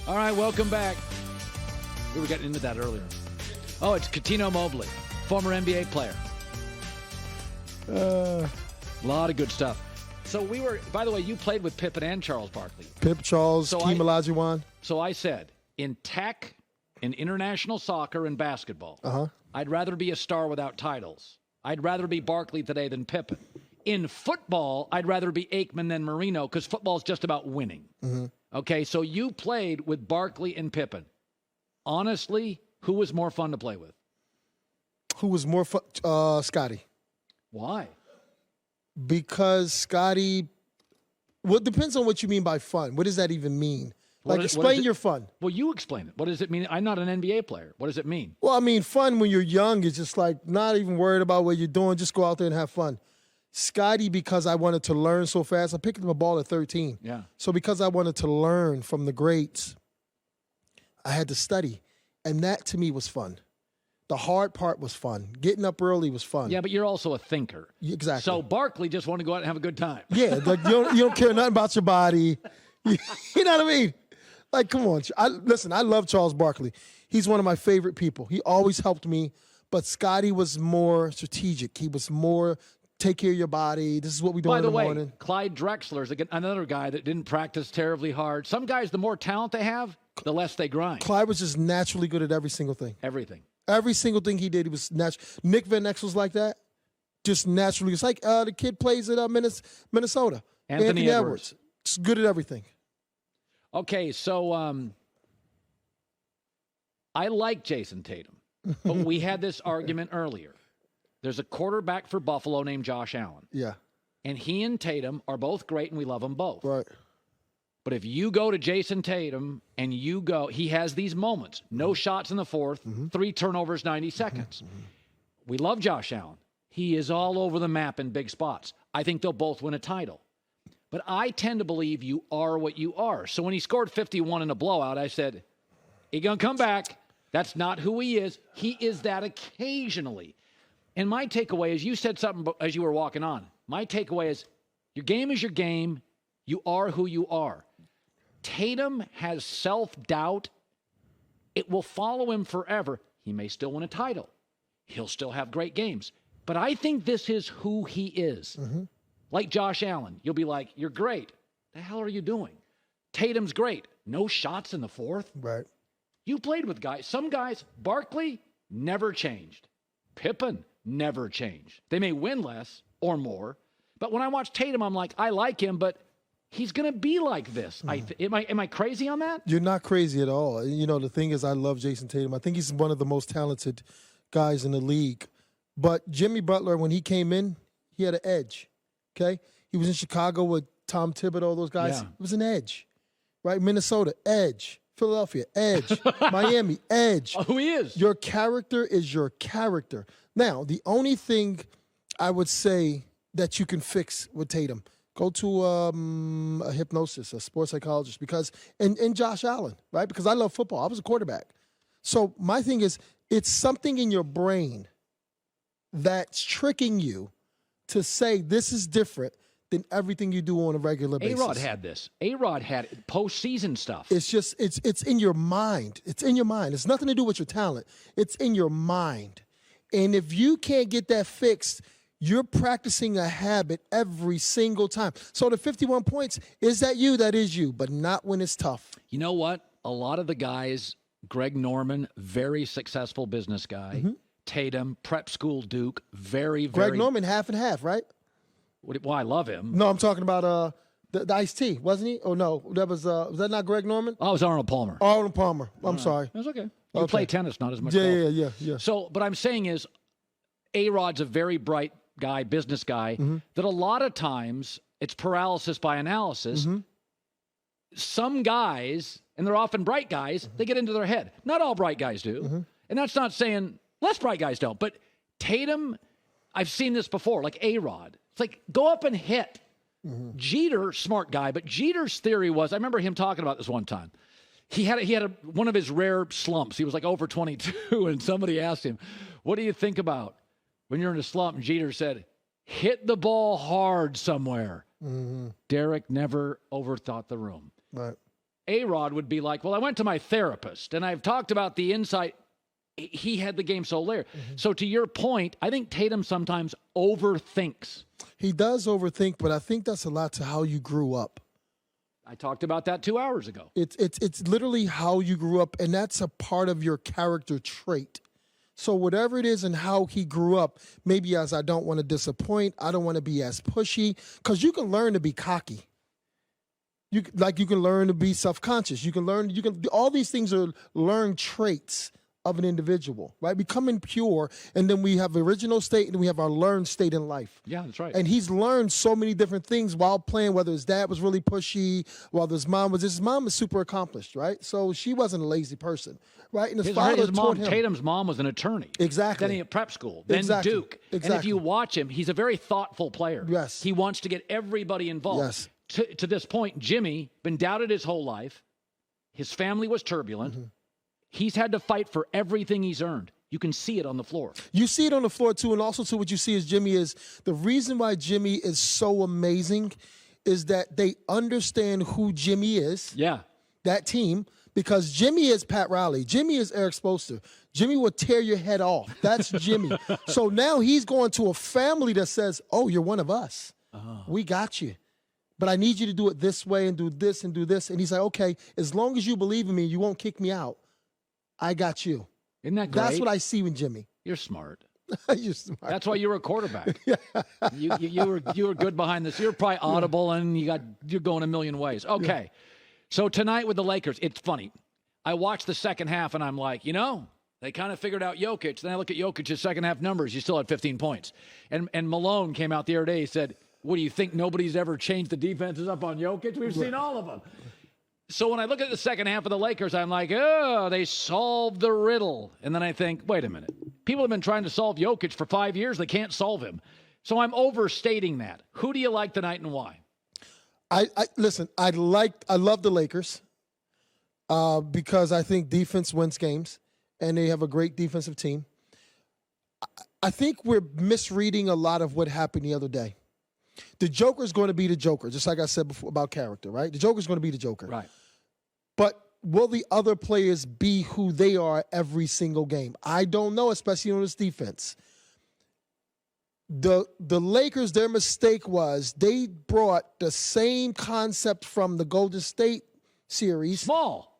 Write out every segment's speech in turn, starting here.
All right, welcome back. We were getting into that earlier. Oh, it's Cuttino Mobley, former NBA player. A lot of good stuff. So we were, by the way, you played with Pippen and Charles Barkley. Pip, Charles, Keem Olajuwon. So I said, in tech, in international soccer, and basketball, I'd rather be a star without titles. I'd rather be Barkley today than Pippen. In football, I'd rather be Aikman than Marino because football is just about winning. Okay, so you played with Barkley and Pippen. Honestly, who was more fun to play with? Who was more fun? Scotty. Why? Because Scotty, well, it depends on what you mean by fun. What does that even mean? Like, explain your fun. Well, you explain it. What does it mean? I'm not an NBA player. What does it mean? Well, I mean, fun when you're young is just like not even worried about what you're doing. Just go out there and have fun. Scotty, because I wanted to learn so fast, I picked up a ball at 13. Yeah. So because I wanted to learn from the greats, I had to study. And that, to me, was fun. The hard part was fun. Getting up early was fun. Yeah, but you're also a thinker. Exactly. So Barkley just wanted to go out and have a good time. Yeah, like you don't care nothing about your body. You know what I mean? Like, come on. Listen, I love Charles Barkley. He's one of my favorite people. He always helped me. But Scotty was more strategic. He was more take care of your body. This is what we do in the morning. By the way, Clyde Drexler's another guy that didn't practice terribly hard. Some guys, the more talent they have, the less they grind. Clyde was just naturally good at every single thing. Everything. Every single thing he did, he was natural. Nick Van Exel was like that. Just naturally. It's like the kid plays at Minnesota. Anthony Edwards. Just good at everything. Okay, so I like Jayson Tatum, but we had this argument earlier. There's a quarterback for Buffalo named Josh Allen. Yeah. And he and Tatum are both great, and we love them both. Right. But if you go to Jayson Tatum and he has these moments, no shots in the fourth, 3 turnovers, 90 seconds. We love Josh Allen. He is all over the map in big spots. I think they'll both win a title. But I tend to believe you are what you are. So when he scored 51 in a blowout, I said, he's going to come back. That's not who he is. He is that occasionally. And my takeaway is, you said something as you were walking on. My takeaway is, your game is your game. You are who you are. Tatum has self-doubt. It will follow him forever. He may still win a title. He'll still have great games. But I think this is who he is. Like Josh Allen. You'll be like, you're great. The hell are you doing? Tatum's great. No shots in the fourth. Right. You played with guys. Some guys, Barkley, never changed. Pippen, never changed. They may win less or more. But when I watch Tatum, I'm like, I like him, but he's going to be like this. Am I crazy on that? You're not crazy at all. You know, the thing is, I love Jayson Tatum. I think he's one of the most talented guys in the league. But Jimmy Butler, when he came in, he had an edge. Okay? He was in Chicago with Tom Thibodeau, those guys. Yeah. It was an edge. Right? Minnesota, edge. Philadelphia, edge. Miami, edge. Oh, who he is. Your character is your character. Now, the only thing I would say that you can fix with Tatum, go to a hypnosis, a sports psychologist, because and Josh Allen, right? Because I love football. I was a quarterback. So my thing is, it's something in your brain that's tricking you to say this is different than everything you do on a regular basis. A-Rod had this. A-Rod had postseason stuff. It's just, it's in your mind. It's in your mind. It's nothing to do with your talent. It's in your mind. And if you can't get that fixed, you're practicing a habit every single time. So the 51 points, is that you? That is you, but not when it's tough. You know what? A lot of the guys, Greg Norman, very successful business guy. Tatum, prep school Duke, very, very. Greg Norman, half and half, right? Well, I love him. No, I'm talking about the Ice-T, wasn't he? Oh, no. That was that not Greg Norman? Oh, it was Arnold Palmer. Arnold Palmer. I'm sorry. That's okay. You play tennis, not as much. Yeah. So, but I'm saying is, A-Rod's a very bright guy, business guy, that a lot of times it's paralysis by analysis. Some guys, and they're often bright guys, they get into their head. Not all bright guys do. And that's not saying less bright guys don't. But Tatum, I've seen this before, like A-Rod. It's like, go up and hit. Jeter, smart guy, but Jeter's theory was, I remember him talking about this one time. He had one of his rare slumps. He was like over 22, and somebody asked him, what do you think about when you're in a slump? And Jeter said, hit the ball hard somewhere. Derek never overthought the room. Right. A-Rod would be like, well, I went to my therapist, and I've talked about the insight. He had the game so layered. So to your point, I think Tatum sometimes overthinks. He does overthink, but I think that's a lot to how you grew up. I talked about that 2 hours ago. It's literally how you grew up, and that's a part of your character trait. So whatever it is and how he grew up, maybe as I don't want to disappoint, I don't want to be as pushy, because you can learn to be cocky. You can learn to be self-conscious. All these things are learned traits of an individual, right? Becoming pure, and then we have original state, and we have our learned state in life. Yeah, that's right. And he's learned so many different things while playing, whether his dad was really pushy, while his mom was super accomplished, right? So she wasn't a lazy person, right? And his father taught him. Tatum's mom was an attorney. Exactly. Then he at prep school, then Duke. Exactly. And if you watch him, he's a very thoughtful player. Yes. He wants to get everybody involved. Yes. To this point, Jimmy, been doubted his whole life. His family was turbulent. He's had to fight for everything he's earned. You can see it on the floor. You see it on the floor, too, and also, too, what you see is Jimmy is the reason why Jimmy is so amazing is that they understand who Jimmy is. Yeah. That team, because Jimmy is Pat Riley. Jimmy is Eric Spoelstra. Jimmy will tear your head off. That's Jimmy. So now he's going to a family that says, oh, you're one of us. We got you. But I need you to do it this way and do this and do this. And he's like, okay, as long as you believe in me, you won't kick me out. I got you. Isn't that great? That's what I see in Jimmy. You're smart. You're smart. That's why you were a quarterback. You were good behind this. You're probably audible, and you're going a million ways. Okay. So tonight with the Lakers, it's funny. I watched the second half, and I'm like, they kind of figured out Jokic. Then I look at Jokic's second half numbers. He still had 15 points. And Malone came out the other day. He said, what do you think? Nobody's ever changed the defenses up on Jokic? We've seen all of them. So when I look at the second half of the Lakers, I'm like, oh, they solved the riddle. And then I think, wait a minute. People have been trying to solve Jokic for 5 years. They can't solve him. So I'm overstating that. Who do you like tonight and why? Listen, I love the Lakers because I think defense wins games, and they have a great defensive team. I think we're misreading a lot of what happened the other day. The Joker's going to be the Joker, just like I said before about character, right? The Joker's going to be the Joker. Right. But will the other players be who they are every single game? I don't know, especially on this defense. The Lakers, their mistake was they brought the same concept from the Golden State series. Small.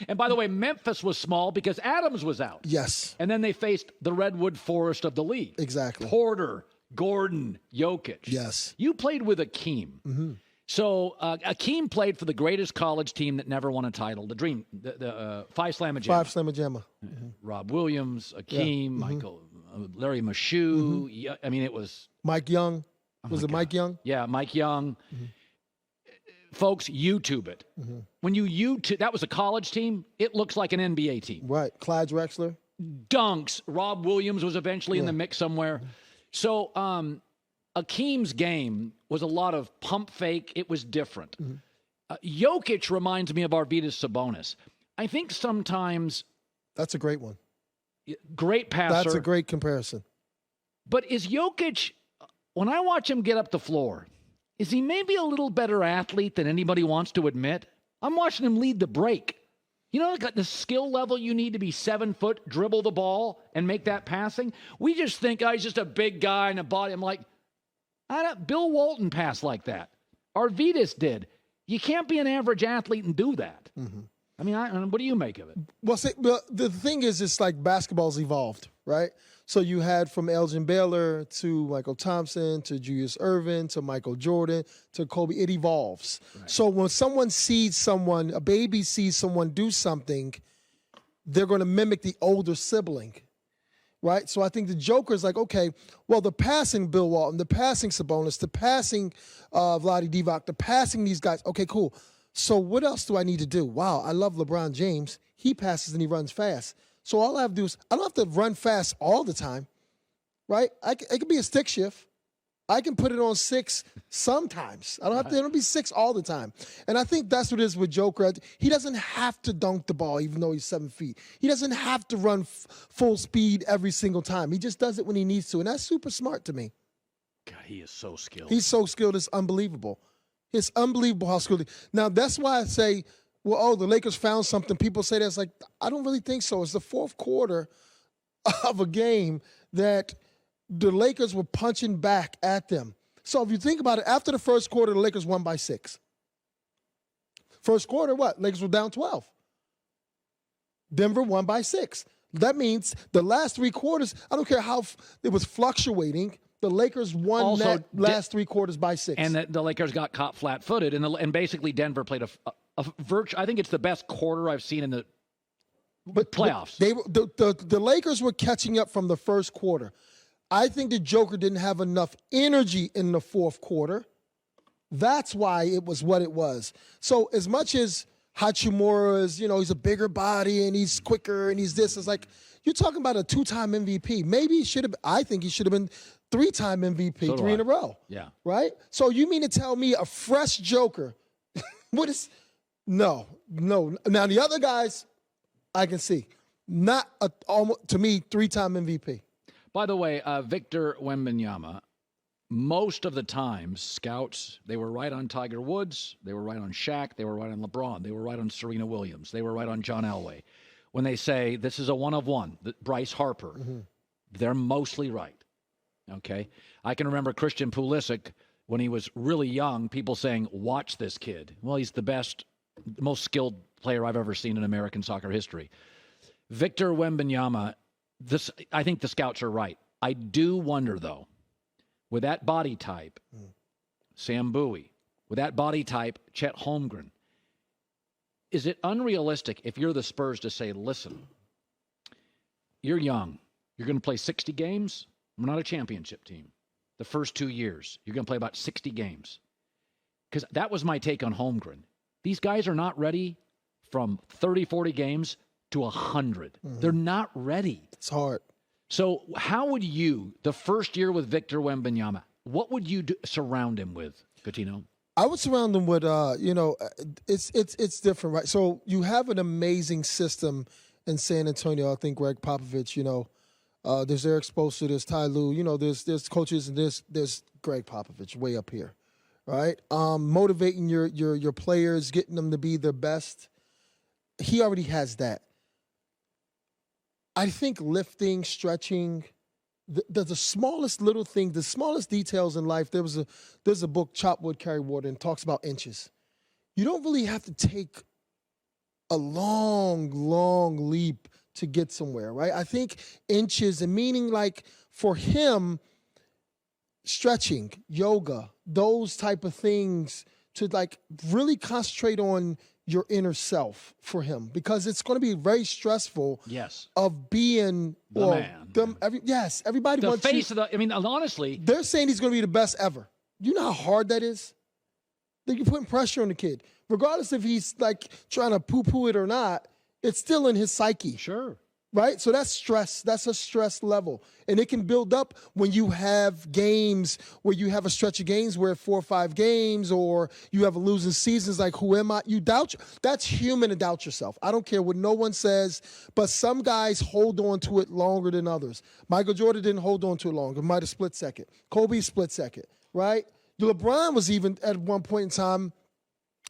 And by the way, Memphis was small because Adams was out. Yes. And then they faced the redwood forest of the league. Exactly. Porter, Gordon, Jokic. Yes. You played with Akeem. Mm-hmm. So Akeem played for the greatest college team that never won a title, the Dream, the Five Slamma Jamma. Five Slamma Jamma. Mm-hmm. Rob Williams, Akeem, Michael, Larry Michoud. Mm-hmm. I mean, it was Mike Young. Was it Mike Young? Yeah, Mike Young. Mm-hmm. Folks, YouTube it. Mm-hmm. When you YouTube, that was a college team. It looks like an NBA team. Right. Clyde Drexler. Dunks. Rob Williams was eventually in the mix somewhere. Mm-hmm. So Akeem's game was a lot of pump fake. It was different. Mm-hmm. Jokic reminds me of Arvydas Sabonis. I think sometimes... That's a great one. Great passer. That's a great comparison. But is Jokic, when I watch him get up the floor, is he maybe a little better athlete than anybody wants to admit? I'm watching him lead the break. You know, like the skill level you need to be 7 foot, dribble the ball, and make that passing. We just think, oh, he's just a big guy and a body. I'm like, Bill Walton passed like that. Arvydas did. You can't be an average athlete and do that. Mm-hmm. I mean, what do you make of it? Well, the thing is, it's like basketball's evolved, right? So you had from Elgin Baylor to Michael Thompson to Julius Erving to Michael Jordan to Kobe. It evolves. Right. So when a baby sees someone do something, they're going to mimic the older sibling, right? So I think the Joker is like, okay, well, the passing Bill Walton, the passing Sabonis, the passing Vlade Divac, the passing these guys. Okay, cool. So what else do I need to do? Wow, I love LeBron James. He passes and he runs fast. So all I have to do is, I don't have to run fast all the time, right? It could be a stick shift. I can put it on 6 sometimes. I don't have to be 6 all the time. And I think that's what it is with Joker. He doesn't have to dunk the ball even though he's 7 feet. He doesn't have to run full speed every single time. He just does it when he needs to. And that's super smart to me. God, he is so skilled. He's so skilled, it's unbelievable. It's unbelievable how skilled. Now, that's why I say, well, the Lakers found something. People say that's like, I don't really think so. It's the fourth quarter of a game that the Lakers were punching back at them. So if you think about it, after the first quarter, the Lakers won by 6. First quarter, what? Lakers were down 12. Denver won by 6. That means the last 3 quarters, I don't care how it was fluctuating, the Lakers won also, last 3 quarters by 6. And the Lakers got caught flat-footed, and basically Denver played a virtual. I think it's the best quarter I've seen in the playoffs. The Lakers were catching up from the first quarter. I think the Joker didn't have enough energy in the fourth quarter. That's why it was what it was. So as much as Hachimura is, he's a bigger body and he's quicker and he's this, it's like you're talking about a 2-time MVP. Maybe he should have. I think he should have been 3-time MVP, so 3 in a row. Yeah. Right? So you mean to tell me a fresh Joker? What is? No. Now the other guys, I can see. Not to me, 3-time MVP. By the way, Victor Wembanyama, most of the time, scouts, they were right on Tiger Woods, they were right on Shaq, they were right on LeBron, they were right on Serena Williams, they were right on John Elway. When they say this is a one-of-one, Bryce Harper, they're mostly right. Okay? I can remember Christian Pulisic, when he was really young, people saying, watch this kid. Well, he's the best, most skilled player I've ever seen in American soccer history. Victor Wembanyama, I think the scouts are right. I do wonder, though, with that body type, Sam Bowie, with that body type, Chet Holmgren, is it unrealistic if you're the Spurs to say, listen, you're young. You're going to play 60 games? We're not a championship team. The first 2 years, you're going to play about 60 games. Because that was my take on Holmgren. These guys are not ready from 30, 40 games to 100. They're not ready. It's hard. So how would you, the first year with Victor Wembanyama, what would you surround him with, Cuttino? I would surround him with, it's different, right? So you have an amazing system in San Antonio. I think Greg Popovich, there's Eric Spoelstra, there's Ty Lue, there's coaches, and there's Greg Popovich way up here, right? Motivating your players, getting them to be their best. He already has that. I think lifting, stretching, the smallest little thing, the smallest details in life. There's a book, Chop Wood, Carry Water, and talks about inches. You don't really have to take a long, long leap to get somewhere, right? I think inches, and meaning like for him, stretching, yoga, those type of things to like really concentrate on your inner self for him, because it's going to be very stressful. Yes. Of being the man. Everybody wants the face of the. I mean, honestly, they're saying he's going to be the best ever. You know how hard that is. That you're putting pressure on the kid, regardless if he's like trying to poo-poo it or not. It's still in his psyche. Sure. Right? So that's stress. That's a stress level. And it can build up when you have games where you have a stretch of games where 4 or 5 games, or you have a losing seasons like, who am I? You doubt. That's human to doubt yourself. I don't care what no one says, but some guys hold on to it longer than others. Michael Jordan didn't hold on to it long. It might have split second. Kobe split second, right? LeBron was even at one point in time,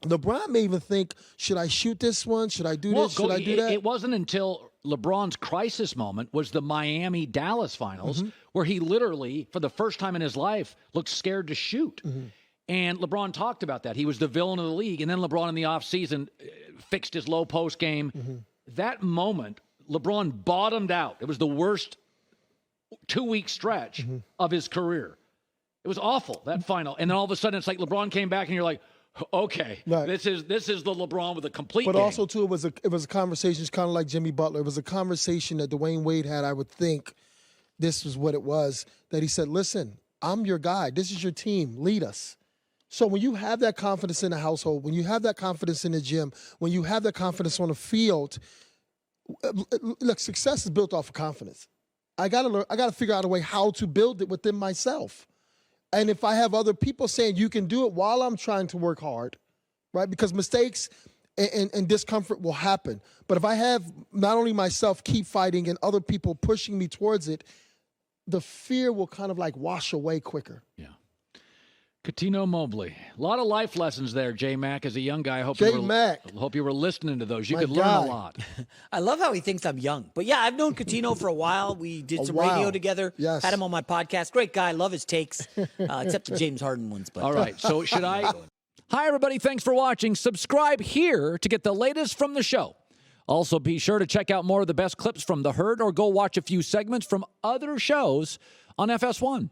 LeBron may even think, should I shoot this one? Should I do this? Should I do that? It wasn't until LeBron's crisis moment was the Miami-Dallas finals, where he literally, for the first time in his life, looked scared to shoot. And LeBron talked about that. He was the villain of the league. And then LeBron in the offseason fixed his low post game. That moment, LeBron bottomed out. It was the worst 2-week stretch of his career. It was awful, that final. And then all of a sudden, it's like LeBron came back, and you're like, okay, right. This is the LeBron with a complete game. But also, too, it was a conversation. It's kind of like Jimmy Butler. It was a conversation that Dwayne Wade had. I would think this was what it was, that he said, listen, I'm your guy. This is your team. Lead us. So when you have that confidence in the household, when you have that confidence in the gym, when you have that confidence on the field, look, success is built off of confidence. I gotta figure out a way how to build it within myself. And if I have other people saying you can do it while I'm trying to work hard, right? Because mistakes and discomfort will happen. But if I have not only myself keep fighting and other people pushing me towards it, the fear will kind of like wash away quicker. Yeah. Cuttino Mobley. A lot of life lessons there, J-Mac, as a young guy. I hope you were listening to those. You could learn a lot. I love how he thinks I'm young. But, yeah, I've known Cuttino for a while. We did some radio together. Yes. Had him on my podcast. Great guy. Love his takes, except the James Harden ones. But all right, so should I? Hi, everybody. Thanks for watching. Subscribe here to get the latest from the show. Also, be sure to check out more of the best clips from The Herd or go watch a few segments from other shows on FS1.